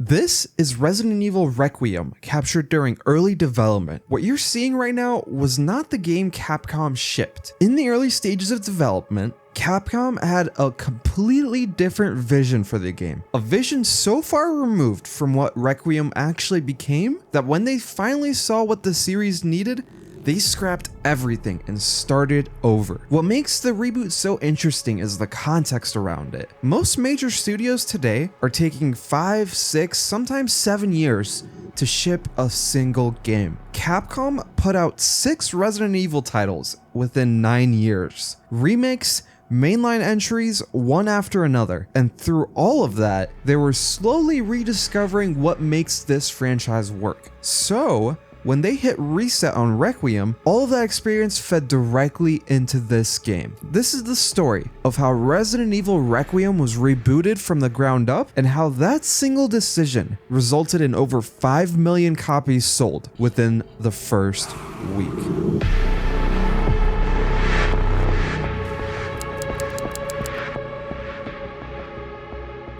This is Resident Evil Requiem, captured during early development. What you're seeing right now was not the game Capcom shipped. In the early stages of development, Capcom had a completely different vision for the game. A vision so far removed from what Requiem actually became that when they finally saw what the series needed, they scrapped everything and started over. What makes the reboot so interesting is the context around it. Most major studios today are taking 5, 6, sometimes 7 years to ship a single game. Capcom put out 6 Resident Evil titles within 9 years. Remakes, mainline entries, one after another. And through all of that, they were slowly rediscovering what makes this franchise work. So, when they hit reset on Requiem, all of that experience fed directly into this game. This is the story of how Resident Evil Requiem was rebooted from the ground up and how that single decision resulted in over 5 million copies sold within the first week.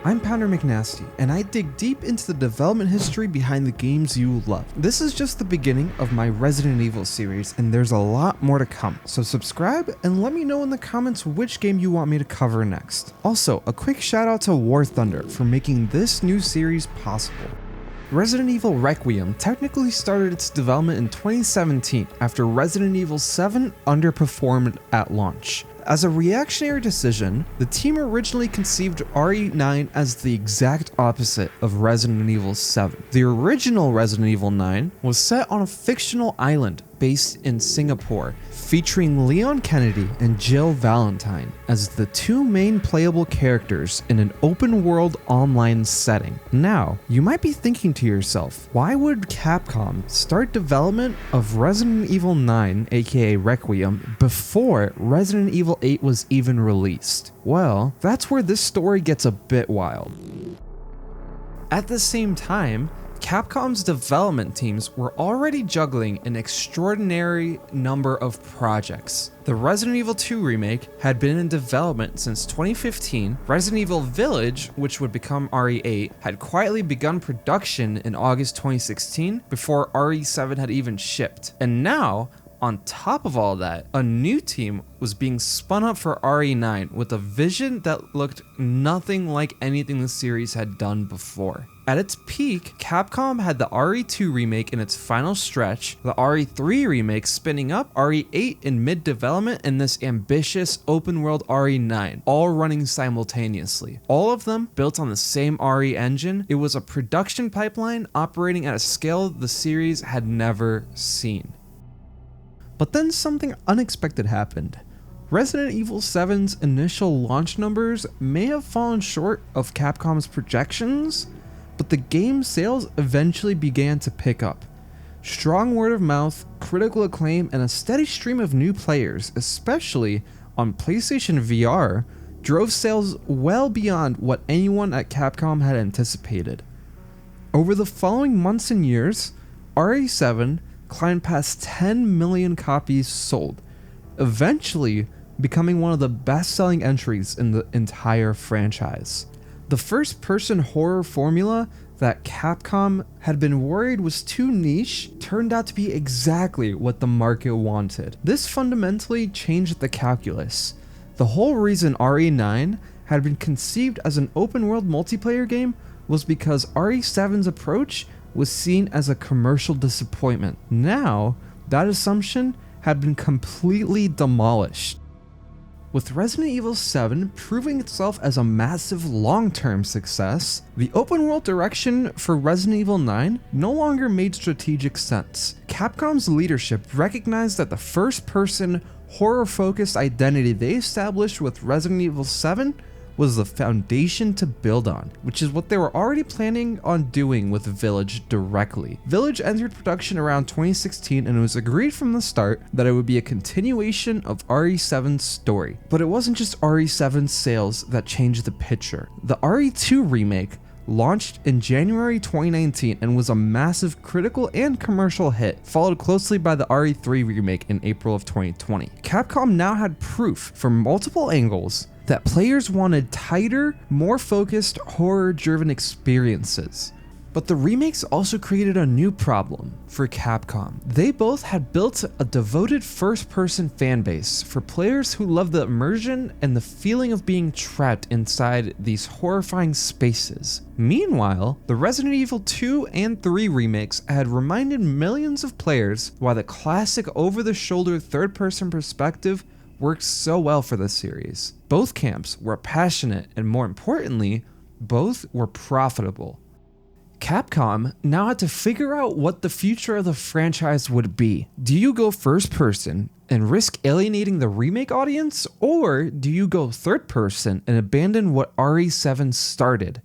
I'm Pounder McNasty, and I dig deep into the development history behind the games you love. This is just the beginning of my Resident Evil series, and there's a lot more to come. So subscribe and let me know in the comments which game you want me to cover next. Also, a quick shout out to War Thunder for making this new series possible. Resident Evil Requiem technically started its development in 2017 after Resident Evil 7 underperformed at launch. As a reactionary decision, the team originally conceived RE9 as the exact opposite of Resident Evil 7. The original Resident Evil 9 was set on a fictional island based in Singapore, featuring Leon Kennedy and Jill Valentine as the two main playable characters in an open-world online setting. Now, you might be thinking to yourself, why would Capcom start development of Resident Evil 9, aka Requiem, before Resident Evil 8 was even released? Well, that's where this story gets a bit wild. At the same time, Capcom's development teams were already juggling an extraordinary number of projects. The Resident Evil 2 remake had been in development since 2015, Resident Evil Village, which would become RE8, had quietly begun production in August 2016 before RE7 had even shipped. And now, on top of all that, a new team was being spun up for RE9 with a vision that looked nothing like anything the series had done before. At its peak, Capcom had the RE2 remake in its final stretch, the RE3 remake spinning up, RE8 in mid-development, and this ambitious open-world RE9, all running simultaneously. All of them built on the same RE engine. It was a production pipeline operating at a scale the series had never seen. But then something unexpected happened. Resident Evil 7's initial launch numbers may have fallen short of Capcom's projections, but the game's sales eventually began to pick up. Strong word of mouth, critical acclaim, and a steady stream of new players, especially on PlayStation VR, drove sales well beyond what anyone at Capcom had anticipated. Over the following months and years, RE7 climbed past 10 million copies sold, eventually becoming one of the best-selling entries in the entire franchise. The first-person horror formula that Capcom had been worried was too niche turned out to be exactly what the market wanted. This fundamentally changed the calculus. The whole reason RE9 had been conceived as an open-world multiplayer game was because RE7's approach was seen as a commercial disappointment. Now, that assumption had been completely demolished. With Resident Evil 7 proving itself as a massive long-term success, the open-world direction for Resident Evil 9 no longer made strategic sense. Capcom's leadership recognized that the first-person, horror-focused identity they established with Resident Evil 7 was the foundation to build on, which is what they were already planning on doing with Village directly. Village entered production around 2016 and it was agreed from the start that it would be a continuation of RE7's story. But it wasn't just RE7's sales that changed the picture. The RE2 remake launched in January 2019 and was a massive critical and commercial hit, followed closely by the RE3 remake in April of 2020. Capcom now had proof from multiple angles that players wanted tighter, more focused, horror-driven experiences. But the remakes also created a new problem for Capcom. They both had built a devoted first-person fanbase for players who love the immersion and the feeling of being trapped inside these horrifying spaces. Meanwhile, the Resident Evil 2 and 3 remakes had reminded millions of players why the classic over-the-shoulder third-person perspective works so well for the series. Both camps were passionate and, more importantly, both were profitable. Capcom now had to figure out what the future of the franchise would be. Do you go first person and risk alienating the remake audience, or do you go third person and abandon what RE7 started?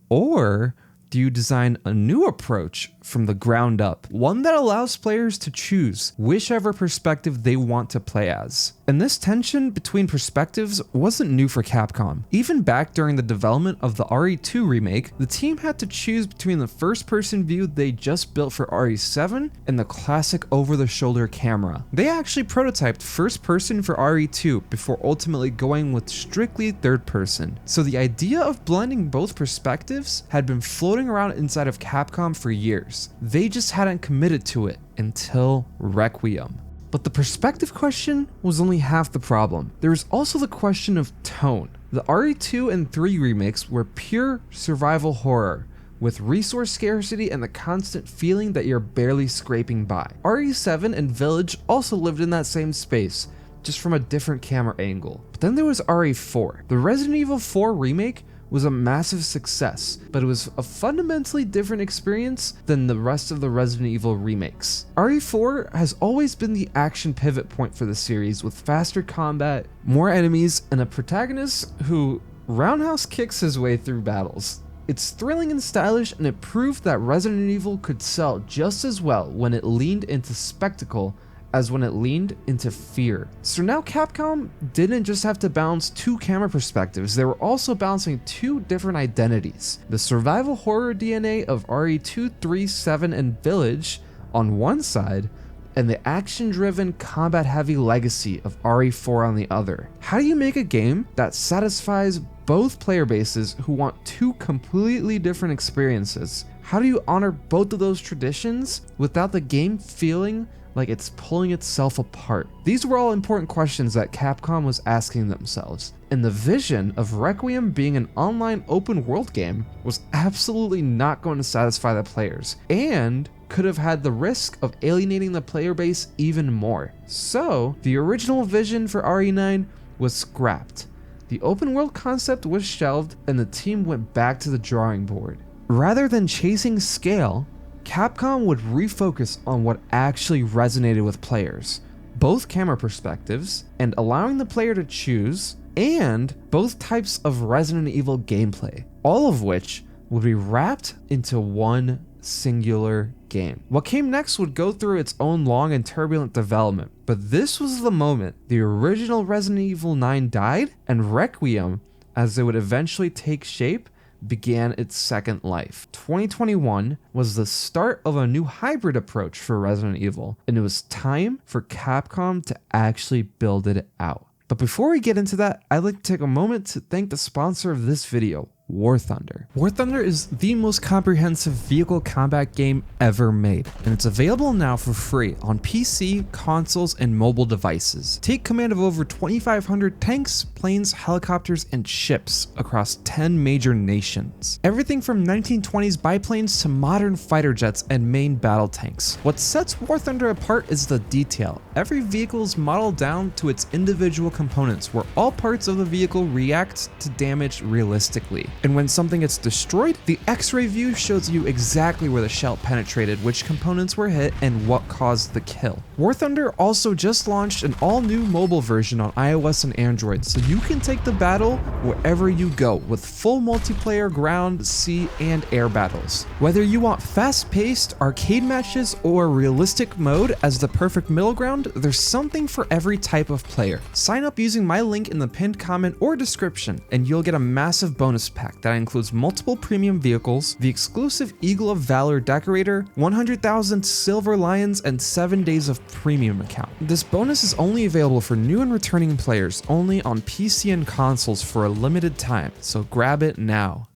Or do you design a new approach from the ground up, one that allows players to choose whichever perspective they want to play as? And this tension between perspectives wasn't new for Capcom. Even back during the development of the RE2 remake, the team had to choose between the first-person view they just built for RE7 and the classic over-the-shoulder camera. They actually prototyped first-person for RE2 before ultimately going with strictly third-person. So the idea of blending both perspectives had been floating around inside of Capcom for years. They just hadn't committed to it until Requiem. But the perspective question was only half the problem. There was also the question of tone. The RE2 and 3 remakes were pure survival horror, with resource scarcity and the constant feeling that you're barely scraping by. RE7 and Village also lived in that same space, just from a different camera angle. But then there was RE4. The Resident Evil 4 remake was a massive success, but it was a fundamentally different experience than the rest of the Resident Evil remakes. RE4 has always been the action pivot point for the series, with faster combat, more enemies, and a protagonist who roundhouse kicks his way through battles. It's thrilling and stylish, and it proved that Resident Evil could sell just as well when it leaned into spectacle as when it leaned into fear. So now Capcom didn't just have to balance two camera perspectives, they were also balancing two different identities. The survival horror DNA of RE2, 3, 7, and Village on one side, and the action-driven, combat-heavy legacy of RE4 on the other. How do you make a game that satisfies both player bases who want two completely different experiences? How do you honor both of those traditions without the game feeling like it's pulling itself apart? These were all important questions that Capcom was asking themselves, and the vision of Requiem being an online open world game was absolutely not going to satisfy the players, and could have had the risk of alienating the player base even more. So the original vision for RE9 was scrapped. The open world concept was shelved, and the team went back to the drawing board. Rather than chasing scale, Capcom would refocus on what actually resonated with players, both camera perspectives, and allowing the player to choose, and both types of Resident Evil gameplay, all of which would be wrapped into one singular game. What came next would go through its own long and turbulent development, but this was the moment the original Resident Evil 9 died, and Requiem, as it would eventually take shape, began its second life. 2021 was the start of a new hybrid approach for Resident Evil, and it was time for Capcom to actually build it out. But before we get into that, I'd like to take a moment to thank the sponsor of this video, War Thunder. War Thunder is the most comprehensive vehicle combat game ever made, and it's available now for free on PC, consoles, and mobile devices. Take command of over 2,500 tanks, planes, helicopters, and ships across 10 major nations. Everything from 1920s biplanes to modern fighter jets and main battle tanks. What sets War Thunder apart is the detail. Every vehicle is modeled down to its individual components, where all parts of the vehicle react to damage realistically. And when something gets destroyed, the X-ray view shows you exactly where the shell penetrated, which components were hit, and what caused the kill. War Thunder also just launched an all-new mobile version on iOS and Android, so you can take the battle wherever you go with full multiplayer ground, sea, and air battles. Whether you want fast-paced arcade matches or realistic mode as the perfect middle ground, there's something for every type of player. Sign up using my link in the pinned comment or description, and you'll get a massive bonus pack that includes multiple premium vehicles, the exclusive Eagle of Valor decorator, 100,000 silver lions, and 7 days of premium account. This bonus is only available for new and returning players, only on PC and consoles for a limited time, so grab it now.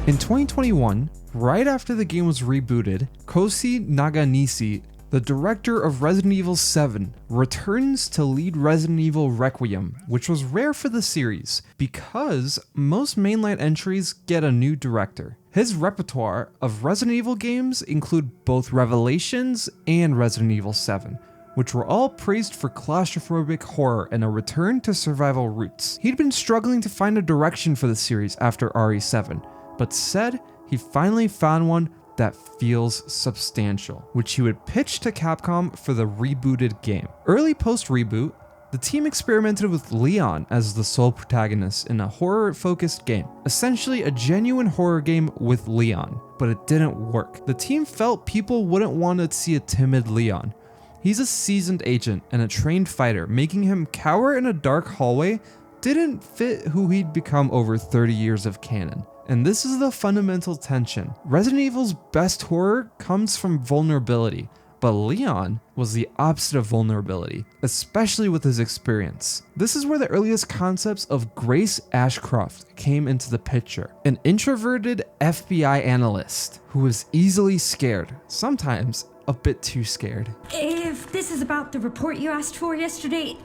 In 2021, right after the game was rebooted, Kosi Naganishi, the director of Resident Evil 7, returns to lead Resident Evil Requiem, which was rare for the series because most mainline entries get a new director. His repertoire of Resident Evil games include both Revelations and Resident Evil 7, which were all praised for claustrophobic horror and a return to survival roots. He'd been struggling to find a direction for the series after RE7, but said he finally found one that feels substantial, which he would pitch to Capcom for the rebooted game. Early post-reboot, the team experimented with Leon as the sole protagonist in a horror-focused game, essentially a genuine horror game with Leon, but it didn't work. The team felt people wouldn't want to see a timid Leon. He's a seasoned agent and a trained fighter, making him cower in a dark hallway didn't fit who he'd become over 30 years of canon. And this is the fundamental tension. Resident Evil's best horror comes from vulnerability, but Leon was the opposite of vulnerability, especially with his experience. This is where the earliest concepts of Grace Ashcroft came into the picture, an introverted FBI analyst who was easily scared, sometimes a bit too scared. If this is about the report you asked for yesterday,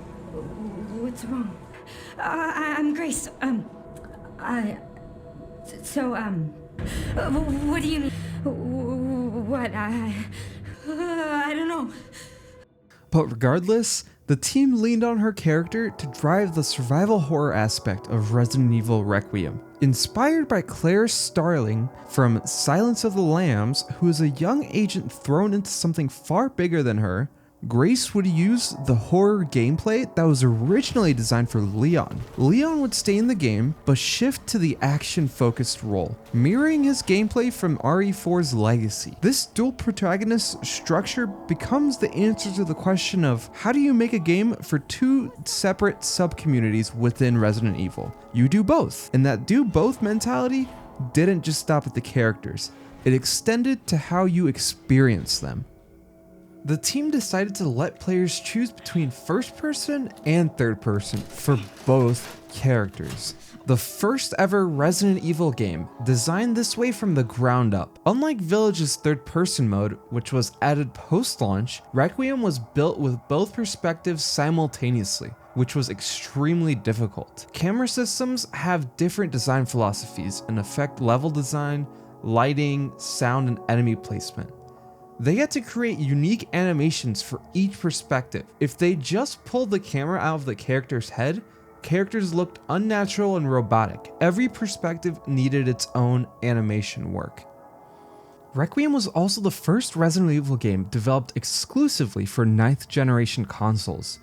what's wrong? I'm Grace. What do you mean? What? I don't know. But regardless, the team leaned on her character to drive the survival horror aspect of Resident Evil Requiem. Inspired by Claire Starling from Silence of the Lambs, who is a young agent thrown into something far bigger than her, Grace would use the horror gameplay that was originally designed for Leon. Leon would stay in the game, but shift to the action-focused role, mirroring his gameplay from RE4's Legacy. This dual protagonist structure becomes the answer to the question of how do you make a game for two separate sub-communities within Resident Evil? You do both, and that do both mentality didn't just stop at the characters. It extended to how you experience them. The team decided to let players choose between first person and third person for both characters. The first ever Resident Evil game designed this way from the ground up. Unlike Village's third person mode, which was added post-launch, Requiem was built with both perspectives simultaneously, which was extremely difficult. Camera systems have different design philosophies and affect level design, lighting, sound, and enemy placement. They get to create unique animations for each perspective. If they just pulled the camera out of the character's head, characters looked unnatural and robotic. Every perspective needed its own animation work. Requiem was also the first Resident Evil game developed exclusively for 9th generation consoles.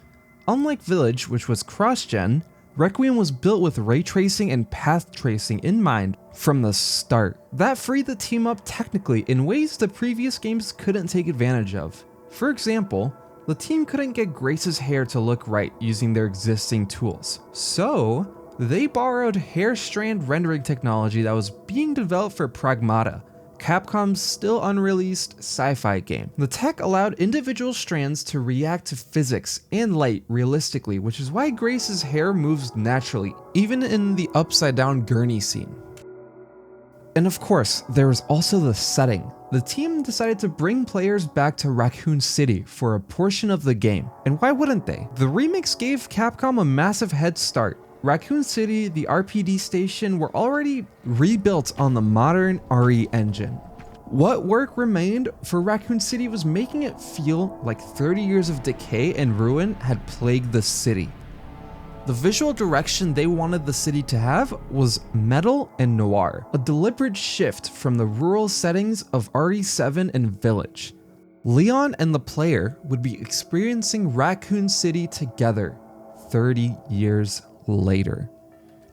Unlike Village, which was cross-gen, Requiem was built with ray tracing and path tracing in mind from the start. That freed the team up technically in ways the previous games couldn't take advantage of. For example, the team couldn't get Grace's hair to look right using their existing tools. So, they borrowed hair strand rendering technology that was being developed for Pragmata, Capcom's still unreleased sci-fi game. The tech allowed individual strands to react to physics and light realistically, which is why Grace's hair moves naturally, even in the upside down gurney scene. And of course, there was also the setting. The team decided to bring players back to Raccoon City for a portion of the game, and why wouldn't they? The remakes gave Capcom a massive head start. Raccoon City, the RPD station, were already rebuilt on the modern RE engine. What work remained for Raccoon City was making it feel like 30 years of decay and ruin had plagued the city. The visual direction they wanted the city to have was metal and noir, a deliberate shift from the rural settings of RE7 and Village. Leon and the player would be experiencing Raccoon City together 30 years later.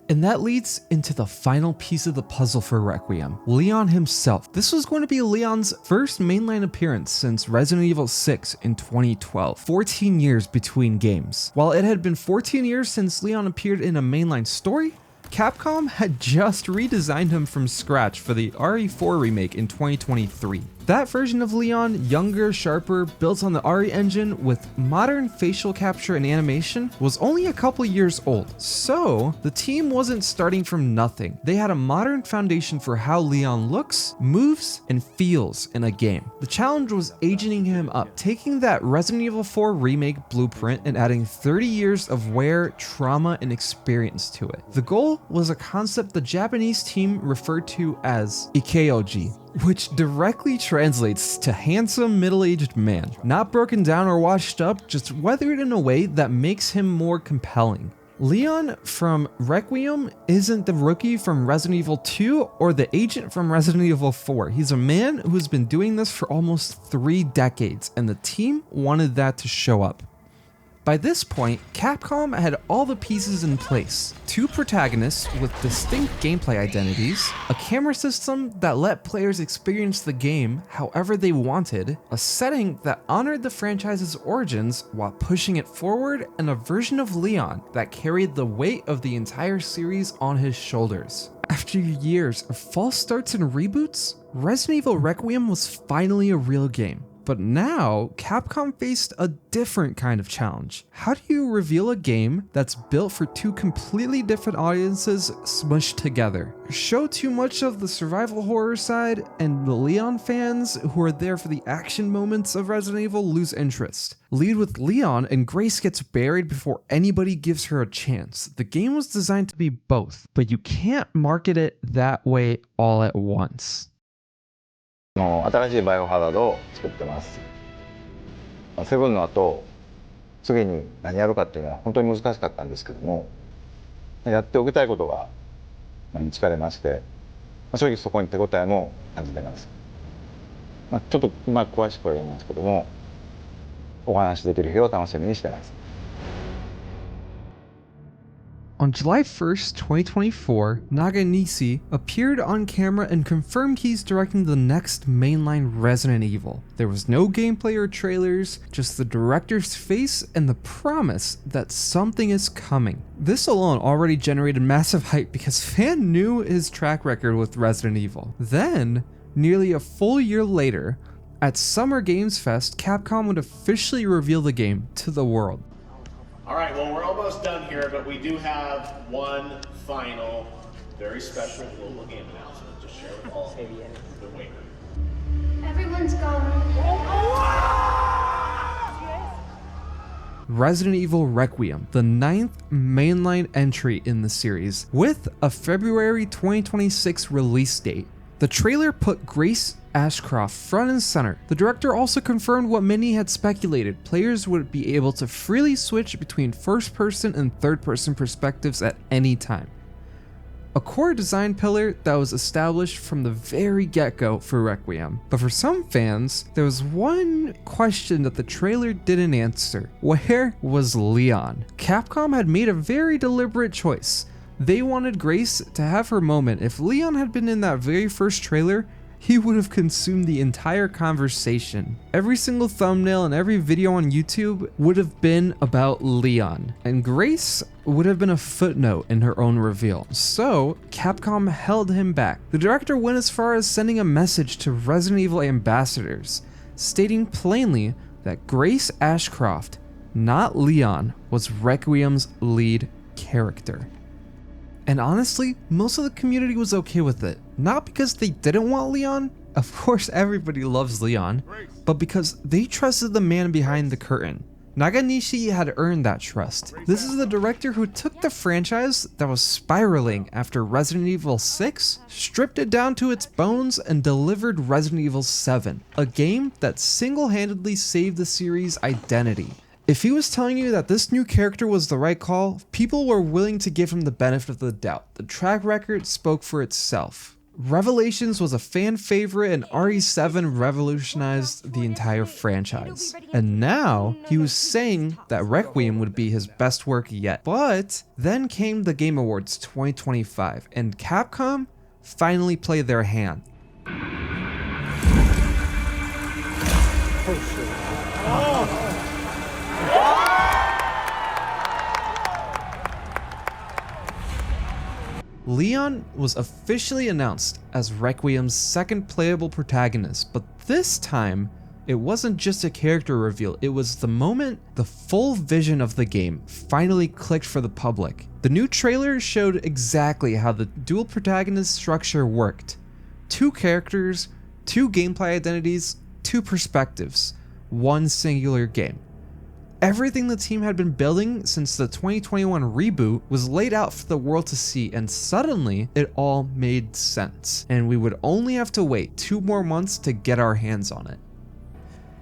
And that leads into the final piece of the puzzle for Requiem, Leon himself. This was going to be Leon's first mainline appearance since Resident Evil 6 in 2012, 14 years between games. While it had been 14 years since Leon appeared in a mainline story, Capcom had just redesigned him from scratch for the RE4 remake in 2023. That version of Leon, younger, sharper, built on the RE engine with modern facial capture and animation, was only a couple years old. So, the team wasn't starting from nothing. They had a modern foundation for how Leon looks, moves, and feels in a game. The challenge was aging him up, taking that Resident Evil 4 remake blueprint and adding 30 years of wear, trauma, and experience to it. The goal was a concept the Japanese team referred to as Ikeoji, which directly translates to handsome middle-aged man. Not broken down or washed up, just weathered in a way that makes him more compelling. Leon from Requiem isn't the rookie from Resident Evil 2 or the agent from Resident Evil 4. He's a man who's been doing this for almost 3 decades, and the team wanted that to show up. By this point, Capcom had all the pieces in place. 2 protagonists with distinct gameplay identities, a camera system that let players experience the game however they wanted, a setting that honored the franchise's origins while pushing it forward, and a version of Leon that carried the weight of the entire series on his shoulders. After years of false starts and reboots, Resident Evil Requiem was finally a real game. But now, Capcom faced a different kind of challenge. How do you reveal a game that's built for 2 completely different audiences smushed together? Show too much of the survival horror side, and the Leon fans who are there for the action moments of Resident Evil lose interest. Lead with Leon and Grace gets buried before anybody gives her a chance. The game was designed to be both, but you can't market it that way all at once. 新しいバイオハザードを作ってます。セブンの後、次に何やるかっていうのは本当に難しかったんですけども、やっておきたいことが見つかりまして、正直そこに手応えも感じてます。ちょっと詳しくは言いますけども、お話できる日を楽しみにしてます。On July 1st, 2024, Naganishi appeared on camera and confirmed he's directing the next mainline Resident Evil. There was no gameplay or trailers, just the director's face and the promise that something is coming. This alone already generated massive hype because fans knew his track record with Resident Evil. Then, nearly a full year later, at Summer Games Fest, Capcom would officially reveal the game to the world. All right, well, we're almost done here, but we do have one final, very special global game announcement to share with all the waiting. Everyone's gone. Resident Evil Requiem, the 9th mainline entry in the series, with a February 2026 release date. The trailer put Grace Ashcroft front and center. The director also confirmed what many had speculated: players would be able to freely switch between first-person and third-person perspectives at any time. A core design pillar that was established from the very get-go for Requiem. But for some fans, there was one question that the trailer didn't answer. Where was Leon? Capcom had made a very deliberate choice. They wanted Grace to have her moment. If Leon had been in that very first trailer, he would have consumed the entire conversation. Every single thumbnail and every video on YouTube would have been about Leon, and Grace would have been a footnote in her own reveal. So, Capcom held him back. The director went as far as sending a message to Resident Evil ambassadors, stating plainly that Grace Ashcroft, not Leon, was Requiem's lead character. And honestly, most of the community was okay with it. Not because they didn't want Leon, of course everybody loves Leon, but because they trusted the man behind the curtain. Naganishi had earned that trust. This is the director who took the franchise that was spiraling after Resident Evil 6, stripped it down to its bones, and delivered Resident Evil 7, a game that single-handedly saved the series' identity. If he was telling you that this new character was the right call, people were willing to give him the benefit of the doubt. The track record spoke for itself. Revelations was a fan favorite, and RE7 revolutionized the entire franchise. And now, he was saying that Requiem would be his best work yet. But then came the Game Awards 2025, and Capcom finally played their hand. Oh shit. Oh. Leon was officially announced as Requiem's second playable protagonist, but this time, it wasn't just a character reveal, it was the moment the full vision of the game finally clicked for the public. The new trailer showed exactly how the dual protagonist structure worked. 2 characters, 2 gameplay identities, 2 perspectives, 1 singular game. Everything the team had been building since the 2021 reboot was laid out for the world to see, and suddenly it all made sense. And we would only have to wait 2 more months to get our hands on it.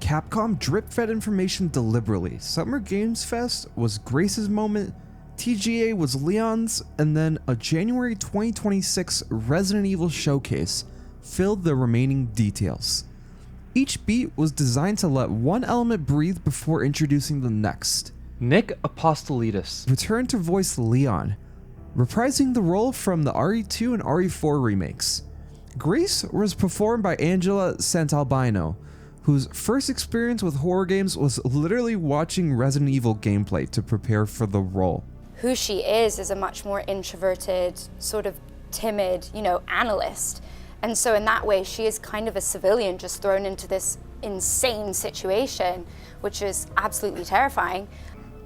Capcom drip-fed information deliberately. Summer Games Fest was Grace's moment, TGA was Leon's, and then a January 2026 Resident Evil showcase filled the remaining details. Each beat was designed to let one element breathe before introducing the next. Nick Apostolides returned to voice Leon, reprising the role from the RE2 and RE4 remakes. Grace was performed by Angela Santalbino, whose first experience with horror games was literally watching Resident Evil gameplay to prepare for the role. Who she is a much more introverted, sort of timid, analyst. And so in that way, she is kind of a civilian just thrown into this insane situation, which is absolutely terrifying.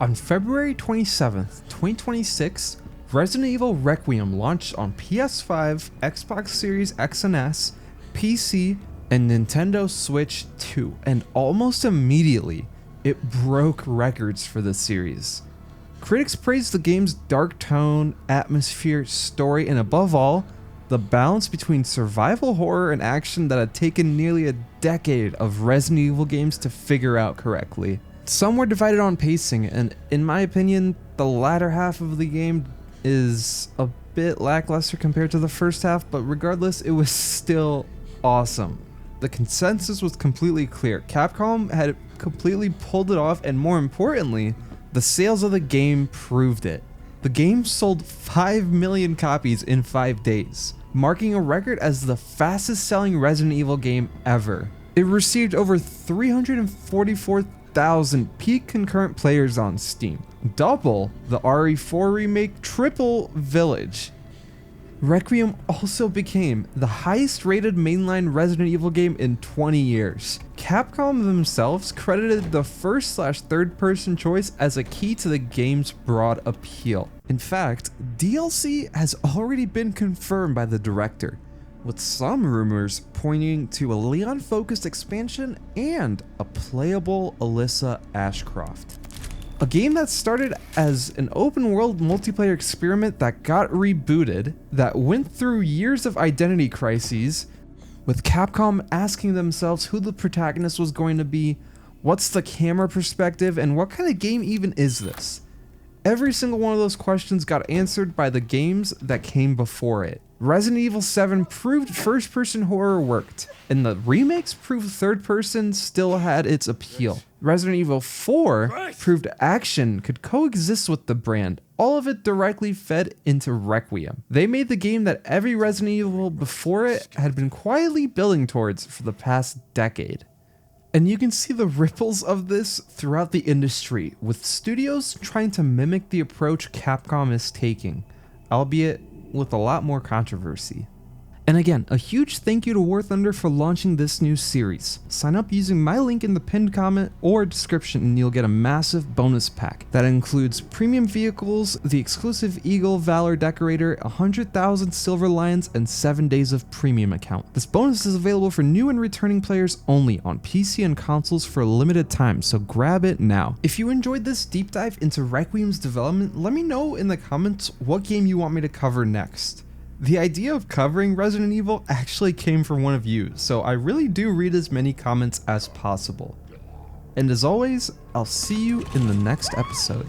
On February 27th, 2026, Resident Evil Requiem launched on PS5, Xbox Series X and S, PC, and Nintendo Switch 2, and almost immediately, it broke records for the series. Critics praised the game's dark tone, atmosphere, story, and above all, the balance between survival horror and action that had taken nearly a decade of Resident Evil games to figure out correctly. Some were divided on pacing, and in my opinion, the latter half of the game is a bit lackluster compared to the first half, but regardless, it was still awesome. The consensus was completely clear. Capcom had completely pulled it off, and more importantly, the sales of the game proved it. The game sold 5 million copies in 5 days, marking a record as the fastest selling Resident Evil game ever. It received over 344,000 peak concurrent players on Steam, double the RE4 remake, triple Village. Requiem also became the highest rated mainline Resident Evil game in 20 years. Capcom themselves credited the first/third person choice as a key to the game's broad appeal. In fact, DLC has already been confirmed by the director, with some rumors pointing to a Leon-focused expansion and a playable Alyssa Ashcroft. A game that started as an open-world multiplayer experiment that got rebooted, that went through years of identity crises, with Capcom asking themselves who the protagonist was going to be, what's the camera perspective, and what kind of game even is this? Every single one of those questions got answered by the games that came before it. Resident Evil 7 proved first-person horror worked, and the remakes proved third-person still had its appeal. Resident Evil 4 proved action could coexist with the brand, all of it directly fed into Requiem. They made the game that every Resident Evil before it had been quietly building towards for the past decade. And you can see the ripples of this throughout the industry, with studios trying to mimic the approach Capcom is taking, albeit with a lot more controversy. And again, a huge thank you to War Thunder for launching this new series. Sign up using my link in the pinned comment or description and you'll get a massive bonus pack that includes premium vehicles, the exclusive Eagle Valor Decorator, 100,000 Silver Lions, and 7 days of premium account. This bonus is available for new and returning players only on PC and consoles for a limited time, so grab it now. If you enjoyed this deep dive into Requiem's development, let me know in the comments what game you want me to cover next. The idea of covering Resident Evil actually came from one of you, so I really do read as many comments as possible. And as always, I'll see you in the next episode.